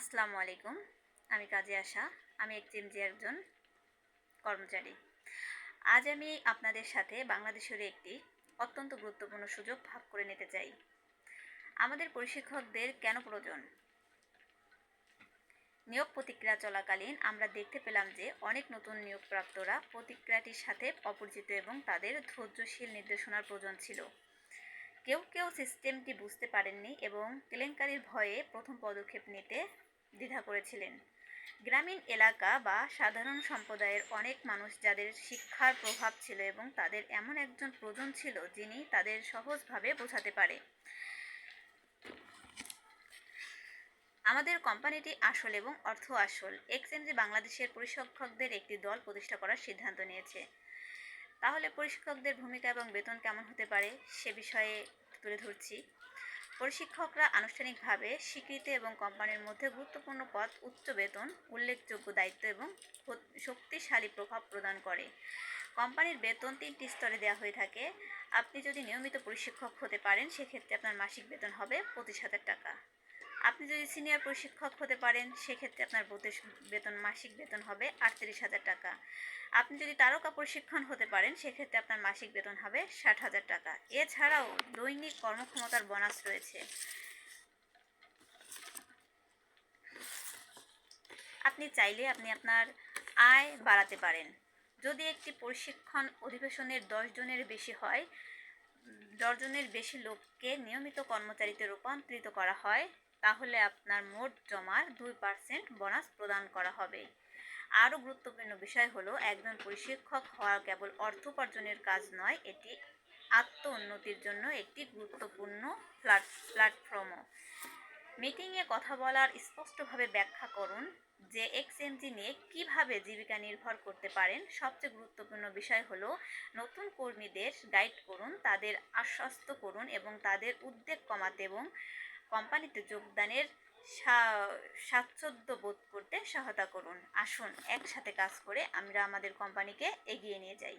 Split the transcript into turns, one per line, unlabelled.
আসসালামু আলাইকুম। আমি কাজে আসা। আমি এক্সচেঞ্জে একজন কর্মচারী। আজ আমি আপনাদের সাথে বাংলাদেশের একটি অত্যন্ত গুরুত্বপূর্ণ সুযোগ ভাগ করে নিতে চাই। আমাদের প্রশিক্ষকদের কেন প্রয়োজন? নিয়োগ প্রতিক্রিয়া চলাকালীন আমরা দেখতে পেলাম যে অনেক নতুন নিয়োগপ্রাপ্তরা প্রতিক্রিয়াটির সাথে অপরিচিত এবং তাদের ধৈর্যশীল নির্দেশনার প্রয়োজন ছিল। কেউ কেউ সিস্টেমটি বুঝতে পারেননি এবং কেলেঙ্কারির ভয়ে প্রথম পদক্ষেপ নিতে দ্বিধা করেছিলেন। গ্রামীণ এলাকা বা সাধারণ সম্প্রদায়ের অনেক মানুষ যাদের শিক্ষার প্রভাব ছিল এবং তাদের এমন একজন প্রয়োজন ছিল যিনি তাদের সহজভাবে বোঝাতে পারে। আমাদের কোম্পানিটি আসল এবং অর্থ আসল এক্সচেঞ্জে বাংলাদেশের প্রশিক্ষকদের একটি দল প্রতিষ্ঠা করার সিদ্ধান্ত নিয়েছে। তাহলে প্রশিক্ষকদের ভূমিকা এবং বেতন কেমন হতে পারে সে বিষয়ে তুলে ধরছি। প্রশিক্ষকরা আনুষ্ঠানিকভাবে স্বীকৃত এবং কোম্পানির মধ্যে গুরুত্বপূর্ণ পদ, উচ্চ বেতন, উল্লেখযোগ্য দায়িত্ব এবং শক্তিশালী প্রভাব প্রদান করে। কোম্পানির বেতন 3টি স্তরে দেওয়া হয়ে থাকে। আপনি যদি নিয়মিত প্রশিক্ষক হতে পারেন সেক্ষেত্রে আপনার মাসিক বেতন হবে 25,000 টাকা। আপনি যদি সিনিয়র প্রশিক্ষক হতে পারেন সেক্ষেত্রে আপনার মাসিক বেতন হবে 38,000 টাকা। আপনি যদি তারকা প্রশিক্ষণ হতে পারেন সেক্ষেত্রে আপনার মাসিক বেতন হবে 60,000 টাকা। এছাড়াও দৈনিক কর্মক্ষমতার বোনাস রয়েছে। আপনি চাইলে আপনি আপনার আয় বাড়াতে পারেন। যদি একটি প্রশিক্ষণ অধিবেশনের 10 জনের বেশি হয়, 10 জনের বেশি লোককে নিয়মিত কর্মচারীতে রূপান্তরিত করা হয়, তাহলে আপনার মোট জমার 2% বোনাস প্রদান করা হবে। আরও গুরুত্বপূর্ণ বিষয় হলো একজন প্রশিক্ষক হওয়া কেবল অর্থ উপার্জনের কাজ নয়, এটি আত্ম উন্নতির জন্য একটি গুরুত্বপূর্ণ প্ল্যাটফর্মও। মিটিংয়ে কথা বলার স্পষ্টভাবে ব্যাখ্যা করুন যে এক্সচেঞ্জি নিয়ে কীভাবে জীবিকা নির্ভর করতে পারেন। সবচেয়ে গুরুত্বপূর্ণ বিষয় হলো নতুন কর্মীদের গাইড করুন, তাদের আশ্বস্ত করুন এবং তাদের উদ্বেগ কমাতে এবং কোম্পানিতে যোগদানের স্বাচ্ছন্দ্য বোধ করতে সহায়তা করুন। আসুন একসাথে কাজ করে আমরা আমাদের কোম্পানিকে এগিয়ে নিয়ে যাই।